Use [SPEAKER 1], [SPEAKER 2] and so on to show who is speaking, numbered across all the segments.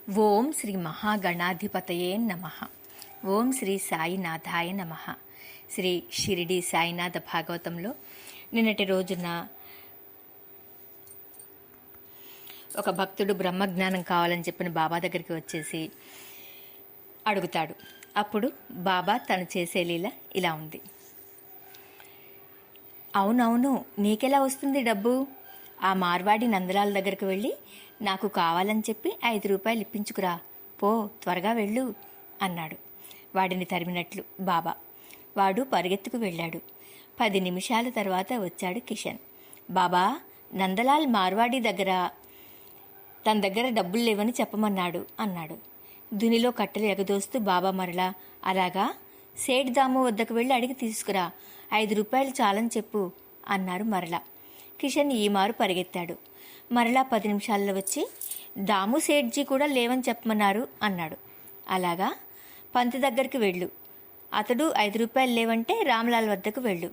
[SPEAKER 1] ఓం శ్రీ మహాగణాధిపతయే నమః. ఓం శ్రీ సాయినాథాయ నమః. శ్రీ షిరిడి సాయినాథ భాగవతంలో నిన్నటి రోజున ఒక భక్తుడు బ్రహ్మజ్ఞానం కావాలని చెప్పిన బాబా దగ్గరికి వచ్చేసి అడుగుతాడు. అప్పుడు బాబా తను చేసే లీల ఇలా ఉంది. అవునవును, నీకెలా వస్తుంది డబ్బు? ఆ మార్వాడి నందలాల దగ్గరికి వెళ్ళి నాకు కావాలని చెప్పి 5 రూపాయలు ఇప్పించుకురా, పో త్వరగా వెళ్ళు అన్నాడు. వాడిని తరిమినట్లు బాబా. వాడు పరిగెత్తుకు వెళ్ళాడు. 10 నిమిషాల తర్వాత వచ్చాడు కిషన్. బాబా, నందలాల్ మార్వాడి తన దగ్గర డబ్బులు లేవని చెప్పమన్నాడు అన్నాడు. దునిలో కట్టెలు ఎగదోస్తూ బాబా మరలా, అలాగా, సేట్ దాము వద్దకు వెళ్ళి అడిగి తీసుకురా, 5 రూపాయలు చాలని చెప్పు అన్నారు మరలా. కిషన్ ఈ మారు పరిగెత్తాడు. మరలా 10 నిమిషాల్లో వచ్చి, దాము సేట్జీ కూడా లేవని చెప్పమన్నారు అన్నాడు. అలాగా, పంత్ దగ్గరికి వెళ్ళు, అతడు 5 రూపాయలు లేవంటే రామ్లాల్ వద్దకు వెళ్ళు,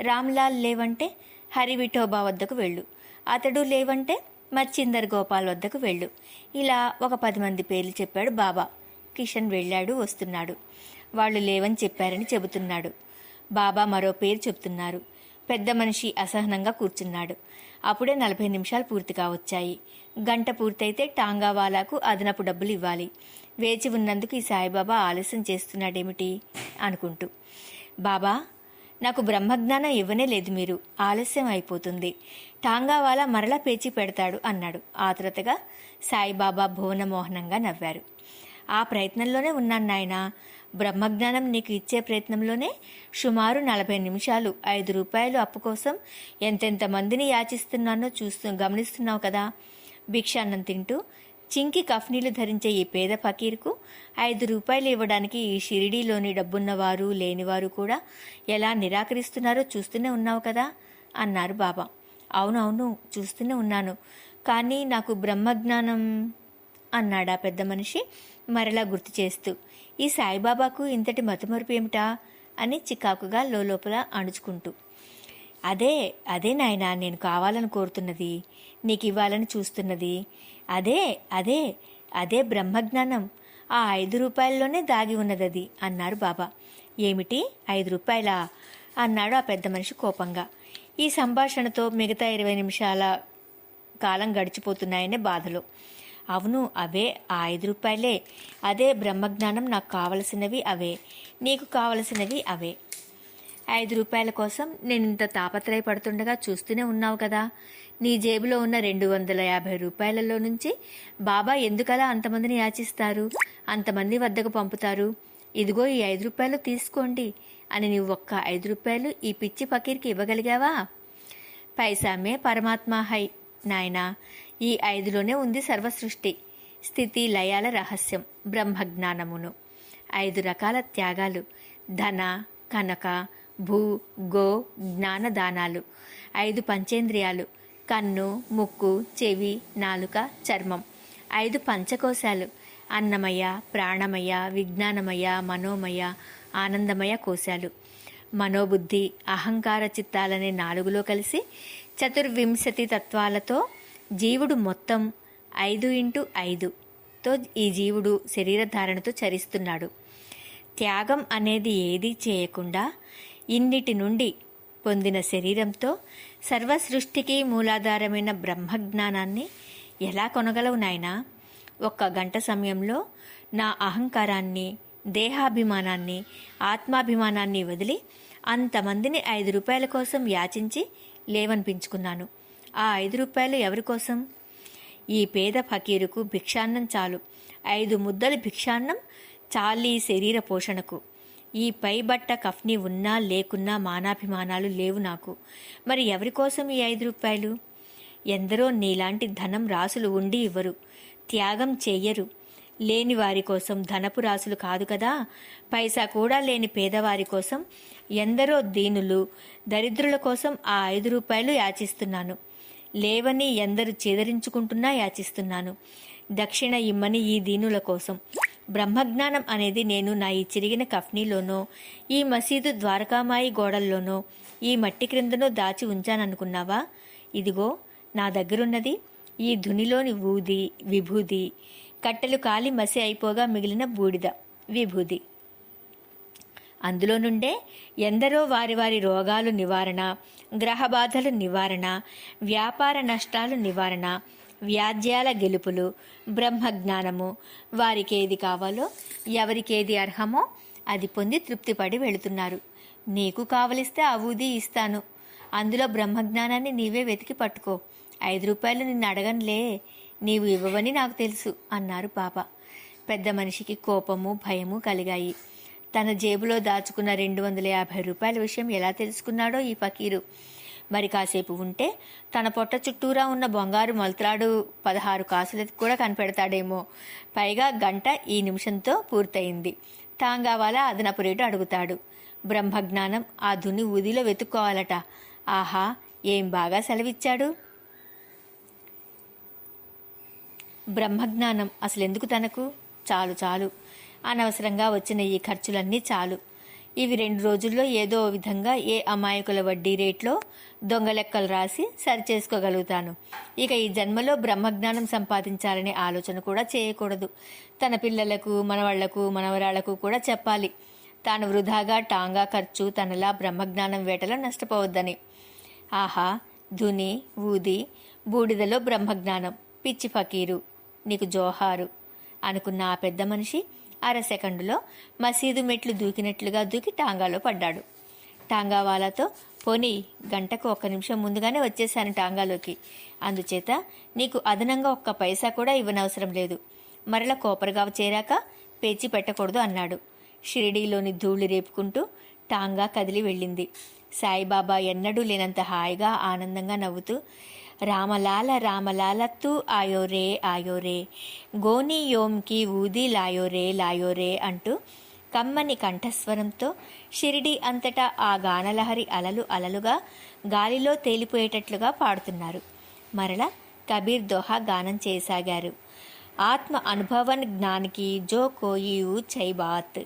[SPEAKER 1] రామ్లాల్ లేవంటే హరివిఠోబా వద్దకు వెళ్ళు, అతడు లేవంటే మచ్చిందర్ గోపాల్ వద్దకు వెళ్ళు. ఇలా ఒక 10 మంది పేర్లు చెప్పాడు బాబా. కిషన్ వెళ్ళాడు, వస్తున్నాడు. వాళ్ళు లేవని చెప్పారని చెబుతున్నాడు. బాబా మరో పేరు చెబుతున్నారు. పెద్ద మనిషి అసహనంగా కూర్చున్నాడు. అప్పుడే 40 నిమిషాలు పూర్తిగా వచ్చాయి. గంట పూర్తయితే టాంగావాలాకు అదనపు డబ్బులు ఇవ్వాలి. వేచి ఉన్నందుకు ఈ సాయిబాబా ఆలస్యం చేస్తున్నాడేమిటి అనుకుంటూ, బాబా, నాకు బ్రహ్మజ్ఞానం ఇవ్వనే లేదు, మీరు ఆలస్యం అయిపోతుంది, టాంగావాలా మరలా పేచి పెడతాడు అన్నాడు. ఆతృతగా సాయిబాబా భువనమోహనంగా నవ్వారు. ఆ ప్రయత్నంలోనే ఉన్నాను నాయనా, బ్రహ్మజ్ఞానం నీకు ఇచ్చే ప్రయత్నంలోనే సుమారు 40 నిమిషాలు 5 రూపాయలు అప్పు కోసం ఎంతెంత మందిని యాచిస్తున్నానో గమనిస్తున్నావు కదా. భిక్షాన్నం తింటూ చింకి కఫ్నీలు ధరించే ఈ పేద ఫకీర్కు 5 రూపాయలు ఇవ్వడానికి ఈ షిరిడీలోని డబ్బున్నవారు లేనివారు కూడా ఎలా నిరాకరిస్తున్నారో చూస్తూనే ఉన్నావు కదా అన్నారు బాబా. అవునవును, చూస్తూనే ఉన్నాను, కానీ నాకు బ్రహ్మజ్ఞానం అన్నాడా పెద్ద మనిషి మరలా గుర్తు చేస్తూ. ఈ సాయిబాబాకు ఇంతటి మతిమరుపు ఏమిటా అని చికాకుగా లోపల అణుచుకుంటూ. అదే అదే నాయనా, నేను కావాలని కోరుతున్నది, నీకు ఇవ్వాలని చూస్తున్నది, అదే అదే అదే బ్రహ్మజ్ఞానం, ఆ 5 రూపాయల్లోనే దాగి ఉన్నదది అన్నారు బాబా. ఏమిటి 5 రూపాయలా అన్నాడు ఆ పెద్ద మనిషి కోపంగా. ఈ సంభాషణతో మిగతా 20 నిమిషాల కాలం గడిచిపోతున్నాయనే బాధలో. అవును, అవే ఆ 5 రూపాయలే, అదే బ్రహ్మజ్ఞానం, నాకు కావలసినవి అవే, నీకు కావలసినవి అవే. 5 రూపాయల కోసం నేను ఇంత తాపత్రయపడుతుండగా చూస్తూనే ఉన్నావు కదా. నీ జేబులో ఉన్న 250 రూపాయలలో నుంచి బాబా ఎందుకలా అంతమందిని యాచిస్తారు, అంతమంది వద్దకు పంపుతారు. ఇదిగో ఈ 5 రూపాయలు తీసుకోండి అని నీవు ఒక్క 5 రూపాయలు ఈ పిచ్చి ఫకీర్కి ఇవ్వగలిగావా? పైసామే పరమాత్మా హై నాయనా, ఈ 5లోనే ఉంది సర్వసృష్టి స్థితి లయాల రహస్యం బ్రహ్మజ్ఞానమును. 5 రకాల త్యాగాలు, ధన కనక భూ గో జ్ఞాన దానాలు, 5 పంచేంద్రియాలు, కన్ను ముక్కు చెవి నాలుక చర్మం, 5 పంచకోశాలు, అన్నమయ ప్రాణమయ విజ్ఞానమయ మనోమయ ఆనందమయ కోశాలు, మనోబుద్ధి అహంకార చిత్తాలనే 4లో కలిసి 24 తత్వాలతో జీవుడు మొత్తం 5x5తో ఈ జీవుడు శరీరధారణతో చరిస్తున్నాడు. త్యాగం అనేది ఏదీ చేయకుండా ఇన్నిటి నుండి పొందిన శరీరంతో సర్వసృష్టికి మూలాధారమైన బ్రహ్మజ్ఞానాన్ని ఎలా కొనగలవు నాయనా? 1 గంట సమయంలో నా అహంకారాన్ని దేహాభిమానాన్ని ఆత్మాభిమానాన్ని వదిలి అంతమందిని 5 రూపాయల కోసం యాచించి లేవనిపించుకున్నాను. ఆ 5 రూపాయలు ఎవరి కోసం? ఈ పేద ఫకీరుకు భిక్షాన్నం చాలు, 5 ముద్దలు భిక్షాన్నం చాలీ శరీర పోషణకు. ఈ పై బట్ట కఫ్ని ఉన్నా లేకున్నా మానాభిమానాలు లేవు నాకు. మరి ఎవరి కోసం ఈ 5 రూపాయలు? ఎందరో నీలాంటి ధనం రాసులు ఉండి ఇవ్వరు, త్యాగం చెయ్యరు. లేని వారి కోసం ధనపు రాసులు కాదు కదా, పైసా కూడా లేని పేదవారి కోసం, ఎందరో దీనులు దరిద్రుల కోసం ఆ 5 రూపాయలు యాచిస్తున్నాను. లేవని ఎందరు చేదరించుకుంటున్నా యాచిస్తున్నాను. దక్షిణ ఇమ్మని ఈ దీనుల కోసం. బ్రహ్మజ్ఞానం అనేది నేను నా ఈ చిరిగిన కఫ్నీలోనో, ఈ మసీదు ద్వారకామాయి గోడల్లోనో, ఈ మట్టి క్రిందనో దాచి ఉంచాననుకున్నావా? ఇదిగో నా దగ్గరున్నది ఈ ధునిలోని ఊది విభూది, కట్టెలు కాలి మసి అయిపోగా మిగిలిన బూడిద విభూది. అందులో నుండే ఎందరో వారి వారి రోగాలు నివారణ, గ్రహబాధలు నివారణ, వ్యాపార నష్టాలు నివారణ, వ్యాజ్యాల గెలుపులు, బ్రహ్మజ్ఞానము, వారికేది కావాలో ఎవరికేది అర్హమో అది పొంది తృప్తిపడి వెళుతున్నారు. నీకు కావలిస్తే ఆ ఊది ఇస్తాను, అందులో బ్రహ్మజ్ఞానాన్ని నీవే వెతికి పట్టుకో. 5 రూపాయలు నిన్ను అడగనులే, నీవు ఇవ్వవని నాకు తెలుసు అన్నారు పాప. పెద్ద మనిషికి కోపము భయము కలిగాయి. తన జేబులో దాచుకున్న 250 రూపాయల విషయం ఎలా తెలుసుకున్నాడో ఈ ఫకీరు. మరి కాసేపు ఉంటే తన పొట్ట చుట్టూరా ఉన్న బంగారు మొలత్రాడు 16 కాసులకి కూడా కనిపెడతాడేమో. పైగా గంట ఈ నిమిషంతో పూర్తయింది. టాంగావాలా అదనపు రేటు అడుగుతాడు. బ్రహ్మజ్ఞానం ఆ ధుని ఊదిలో వెతుక్కోవాలట. ఆహా, ఏం బాగా సెలవిచ్చాడు. బ్రహ్మజ్ఞానం అసలెందుకు తనకు? చాలు చాలు, అనవసరంగా వచ్చిన ఈ ఖర్చులన్నీ చాలు. ఇవి 2 రోజుల్లో ఏదో విధంగా ఏ అమాయకుల వడ్డీ రేట్లో దొంగ లెక్కలు రాసి సరిచేసుకోగలుగుతాను. ఇక ఈ జన్మలో బ్రహ్మజ్ఞానం సంపాదించాలనే ఆలోచన కూడా చేయకూడదు. తన పిల్లలకు, మనవాళ్లకు, మనవరాళ్లకు కూడా చెప్పాలి. తాను వృధాగా టాంగా ఖర్చు తనలా బ్రహ్మజ్ఞానం వేటలో నష్టపోవద్దని. ఆహా, ధుని ఊది బూడిదలో బ్రహ్మజ్ఞానం, పిచ్చి ఫకీరు, నీకు జోహారు అనుకున్న ఆ పెద్ద మనిషి 1/2 సెకండులో మసీదు మెట్లు దూకినట్లుగా దూకి టాంగాలో పడ్డాడు. టాంగావాలాతో, పోనీ గంటకు 1 నిమిషం ముందుగానే వచ్చేశాను టాంగాలోకి, అందుచేత నీకు అదనంగా 1 పైసా కూడా ఇవ్వనవసరం లేదు. మరల కోపరగావ చేరాక పేచి పెట్టకూడదు అన్నాడు. షిరిడీలోని ధూళి రేపుకుంటూ టాంగా కదిలి వెళ్ళింది. సాయిబాబా ఎన్నడూ లేనంత హాయిగా ఆనందంగా నవ్వుతూ, రామలాల రామలాల తూ ఆయోరే ఆయోరే, గోనీ యోమ్కి ఊది లాయోరే లాయోరే అంటూ కమ్మని కంఠస్వరంతో షిరిడి అంతటా ఆ గానలహరి అలలు అలలుగా గాలిలో తేలిపోయేటట్లుగా పాడుతున్నారు. మరల కబీర్ దోహా గానం చేయసాగారు. ఆత్మ అనుభవన్ జ్ఞానికి జో కోయి చై బాత్,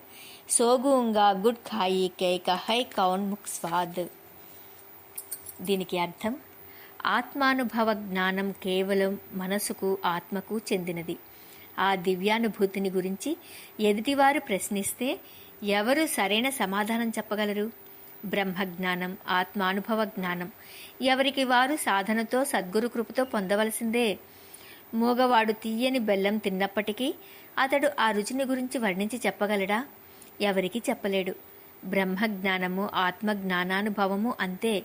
[SPEAKER 1] సోగూంగా గుడ్ ఖాయి కే కహై కౌన్ ముక్ స్వాద్. దీనికి అర్థం, ఆత్మానుభవ జ్ఞానం కేవలం మనసుకు, ఆత్మకు చెందినది. ఆ దివ్యానుభూతిని గురించి ఎదుటివారు ప్రశ్నిస్తే ఎవరు సరైన సమాధానం చెప్పగలరు? బ్రహ్మజ్ఞానం, ఆత్మానుభవ జ్ఞానం ఎవరికి వారు సాధనతో, సద్గురు కృపతో పొందవలసిందే. మూగవాడు తీయని బెల్లం తిన్నప్పటికీ అతడు ఆ రుచిని గురించి వర్ణించి చెప్పగలడా? ఎవరికి చెప్పలేడు. బ్రహ్మజ్ఞానము, ఆత్మజ్ఞానానుభవము అంతే.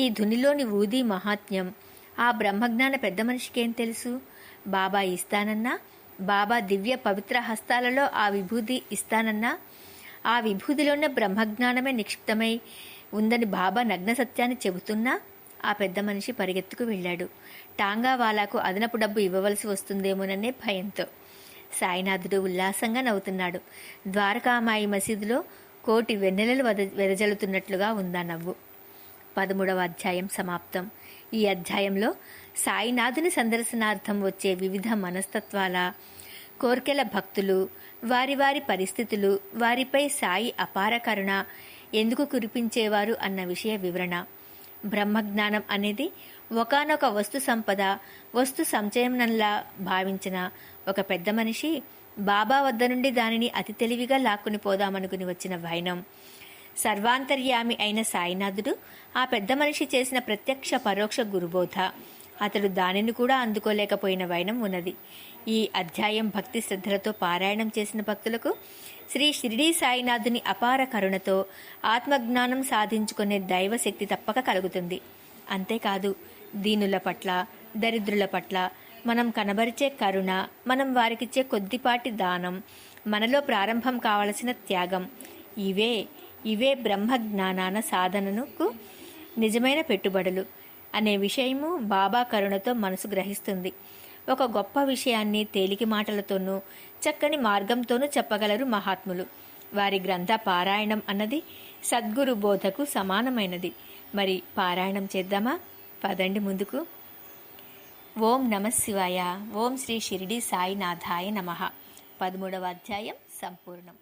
[SPEAKER 1] ఈ ధునిలోని ఊది మహాత్మ్యం ఆ బ్రహ్మజ్ఞాన పెద్ద మనిషికేం తెలుసు? బాబా ఇస్తానన్నా, బాబా దివ్య పవిత్ర హస్తాలలో ఆ విభూది ఇస్తానన్నా, ఆ విభూదిలోనే బ్రహ్మజ్ఞానమే నిక్షిప్తమై ఉందని బాబా నగ్న సత్యాన్ని చెబుతున్నా ఆ పెద్ద మనిషి పరిగెత్తుకు వెళ్ళాడు. టాంగావాలాకు అదనపు డబ్బు ఇవ్వవలసి వస్తుందేమోననే భయంతో. సాయినాథుడు ఉల్లాసంగా నవ్వుతున్నాడు. ద్వారకామాయి మసీదులో 1,000,000 వెన్నెలలు వెదజల్లుతున్నట్లుగా ఉందా నవ్వు. 13వ అధ్యాయం సమాప్తం. ఈ అధ్యాయంలో సాయినాథుని సందర్శనార్థం వచ్చే వివిధ మనస్తత్వాల, కోర్కెల భక్తులు, వారి వారి పరిస్థితులు, వారిపై సాయి అపార కరుణ ఎందుకు కురిపించేవారు అన్న విషయ వివరణ. బ్రహ్మజ్ఞానం అనేది ఒకానొక వస్తు సంపద, వస్తు సంచయనంలా భావించిన ఒక పెద్ద మనిషి బాబా వద్ద నుండి దానిని అతి తెలివిగా లాక్కుని పోదామనుకుని వచ్చిన వైనం. సర్వాంతర్యామి అయిన సాయినాథుడు ఆ పెద్ద మనిషి చేసిన ప్రత్యక్ష పరోక్ష గురుబోధ. అతడు దానిని కూడా అందుకోలేకపోయిన వైనం ఉన్నది. ఈ అధ్యాయం భక్తి శ్రద్ధలతో పారాయణం చేసిన భక్తులకు శ్రీ షిరిడీ సాయినాథుని అపార కరుణతో ఆత్మజ్ఞానం సాధించుకునే దైవశక్తి తప్పక కలుగుతుంది. అంతేకాదు, దీనుల పట్ల, దరిద్రుల పట్ల మనం కనబరిచే కరుణ, మనం వారికిచ్చే కొద్దిపాటి దానం, మనలో ప్రారంభం కావలసిన త్యాగం, ఇవే బ్రహ్మజ్ఞానాన సాధనకు నిజమైన పెట్టుబడులు అనే విషయము బాబా కరుణతో మనసు గ్రహిస్తుంది. ఒక గొప్ప విషయాన్ని తేలిక మాటలతోనూ చక్కని మార్గంతోనూ చెప్పగలరు మహాత్ములు. వారి గ్రంథ పారాయణం అన్నది సద్గురు బోధకు సమానమైనది. మరి పారాయణం చేద్దామా? పదండి ముందుకు. ఓం నమః శివాయ. ఓం శ్రీ షిరిడి సాయినాథాయ నమః. 13వ అధ్యాయం సంపూర్ణం.